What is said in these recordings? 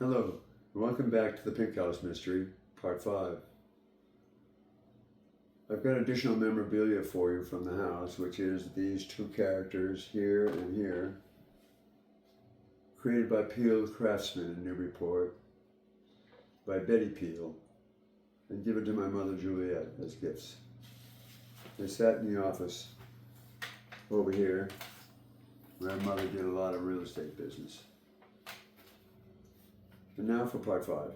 Hello, and welcome back to the Pink House Mystery, Part 5. I've got additional memorabilia for you from the house, which is these two characters here and here, created by Peel Craftsman in Newburyport, by Betty Peel, and given to my mother Juliet as gifts. They sat in the office over here, where my mother did a lot of real estate business. And now for Part 5.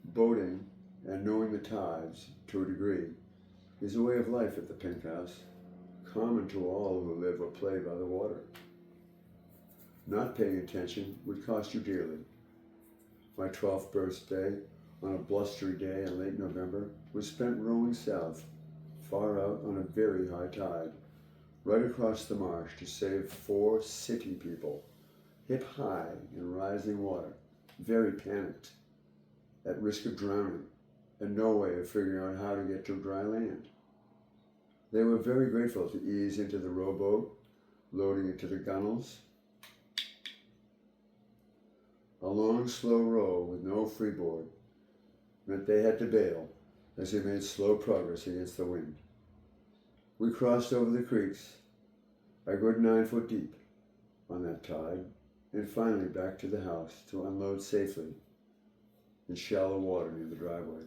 Boating and knowing the tides, to a degree, is a way of life at the Pink House, common to all who live or play by the water. Not paying attention would cost you dearly. My 12th birthday, on a blustery day in late November, was spent rowing south, far out on a very high tide, right across the marsh to save 4 city people, hip high in rising water, very panicked, at risk of drowning, and no way of figuring out how to get to dry land. They were very grateful to ease into the rowboat, loading it to the gunwales. A long, slow row with no freeboard meant they had to bail as they made slow progress against the wind. We crossed over the creeks, a good 9 foot deep on that tide, and finally back to the house to unload safely in shallow water near the driveway.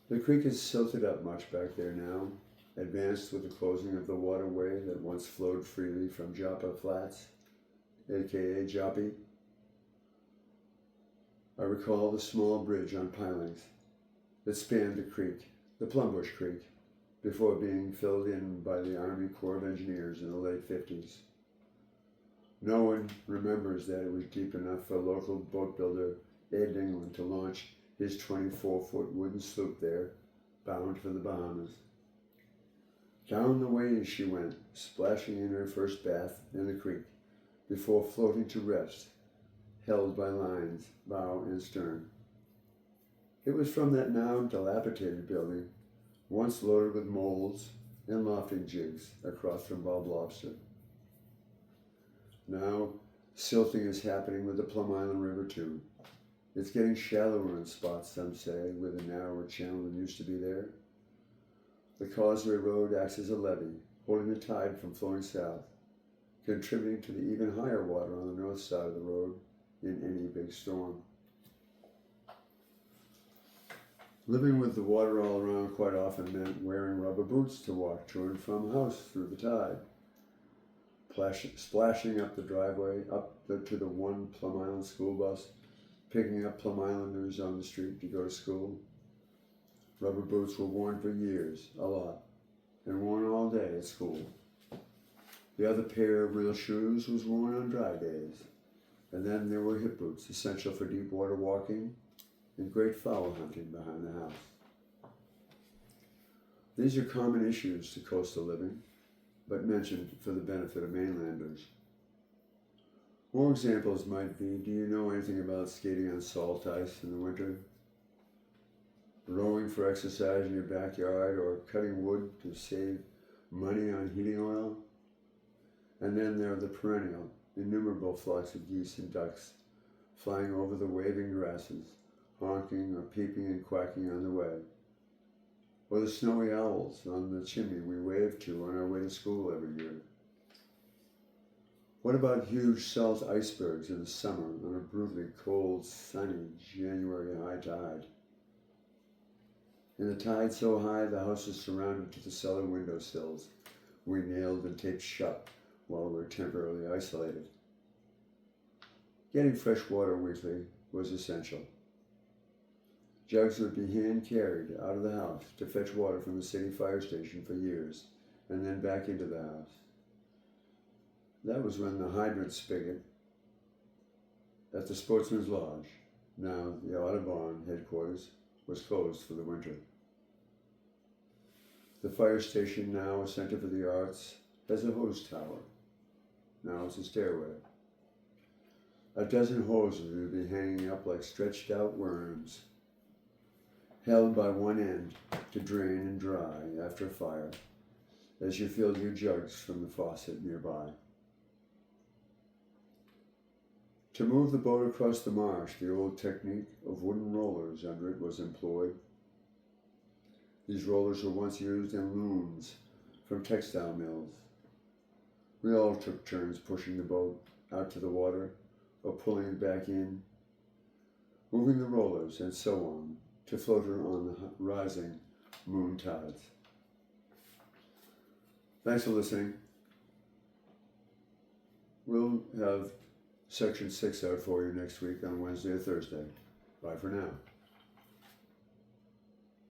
The creek has silted up much back there now, advanced with the closing of the waterway that once flowed freely from Joppa Flats, aka Joppy. I recall the small bridge on pilings that spanned the creek, the Plumbush Creek, before being filled in by the Army Corps of Engineers in the late 50s. No one remembers that it was deep enough for local boat builder Ed England to launch his 24-foot wooden sloop there, bound for the Bahamas. Down the way she went, splashing in her first bath in the creek, before floating to rest, held by lines, bow and stern. It was from that now dilapidated building, once loaded with molds and lofting jigs across from Bob Lobster. Now, silting is happening with the Plum Island River too. It's getting shallower in spots, some say, with a narrower channel than used to be there. The Causeway Road acts as a levee, holding the tide from flowing south, contributing to the even higher water on the north side of the road in any big storm. Living with the water all around quite often meant wearing rubber boots to walk to and from house through the tide. Splashing up the driveway, to the one Plum Island school bus, picking up Plum Islanders on the street to go to school. Rubber boots were worn for years, a lot, and worn all day at school. The other pair of real shoes was worn on dry days. And then there were hip boots, essential for deep water walking and great fowl hunting behind the house. These are common issues to coastal living, but mentioned for the benefit of mainlanders. More examples might be, do you know anything about skating on salt ice in the winter? Rowing for exercise in your backyard, or cutting wood to save money on heating oil? And then there are the perennial, innumerable flocks of geese and ducks flying over the waving grasses, honking or peeping and quacking on the way. Or the snowy owls on the chimney we wave to on our way to school every year. What about huge salt icebergs in the summer on a brutally cold, sunny January high tide? And the tide so high the house is surrounded to the cellar windowsills, we nailed and taped shut while we were temporarily isolated. Getting fresh water weekly was essential. Jugs would be hand-carried out of the house to fetch water from the city fire station for years, and then back into the house. That was when the hydrant spigot at the Sportsman's Lodge, now the Audubon headquarters, was closed for the winter. The fire station, now a center for the arts, has a hose tower. Now it's a stairway. A dozen hoses would be hanging up like stretched out worms, held by one end to drain and dry after a fire, as you filled your jugs from the faucet nearby. To move the boat across the marsh, the old technique of wooden rollers under it was employed. These rollers were once used in looms from textile mills. We all took turns pushing the boat out to the water or pulling it back in, moving the rollers and so on to float her on the rising moon tides. Thanks for listening. We'll have section 6 out for you next week on Wednesday or Thursday. Bye for now.